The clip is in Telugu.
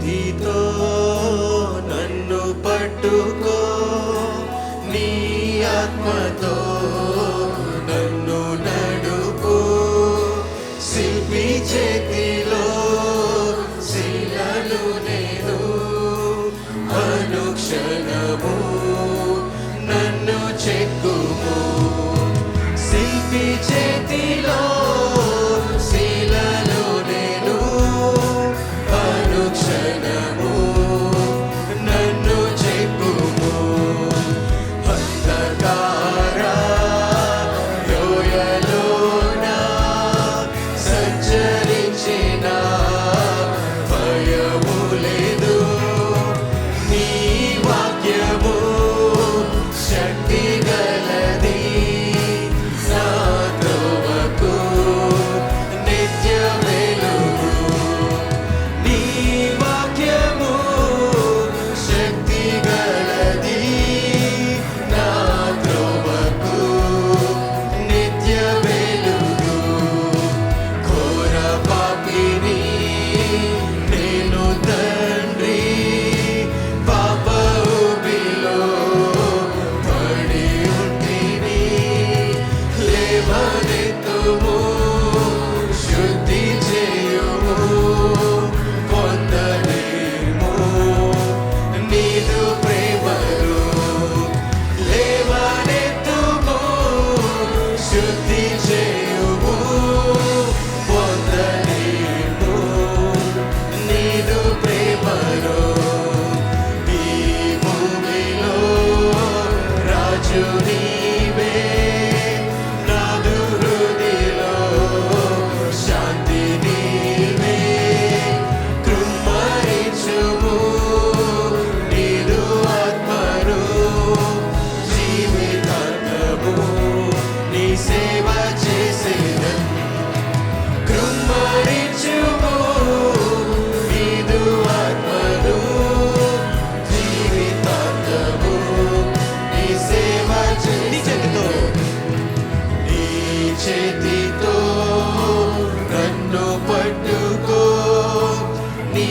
చేతితో నన్ను పట్టుకో, నీ ఆత్మతో నన్ను నడుపు. శిల్పి చేతిలో శిలను నేను, అనుక్షణము నన్ను చెక్కుము. శిల్పి చేతిలో శిలను నేను, అనుక్షణము నన్ను చెక్కుము. అంధకార లోయలోన సంచరించిన భయము లేదు, నీ వాక్యము శక్తి గలది, నా త్రోవకు నిత్య వెలుగు. నీ వాక్యము శక్తి గలది, నా త్రోవకు నిత్య వెలుగు. ఘోర పాపిని నేను తండ్రి, పాప ఊబిలో పడి ఉంటిని. లేవనెత్తుము, శుద్ధి చేయుము, పొందలేము నీదు ప్రేమను. లేవనెత్తుము, శుద్ధి చేయుము, పొందలేము నీదు ప్రేమను. ఈ భూమిలో రాజు నీవే, నాదు హృదిలో శాంతి నీవే. కృమ్మరించుము నీదు ఆత్మను, జీవితాంతము నీ సేవ చేసేదను. కృమ్మరించుము నీదు ఆత్మను, జీవితాంతము నీ సేవ చేసేదను. నీ చేతితో నన్ను పట్టుకో, నీ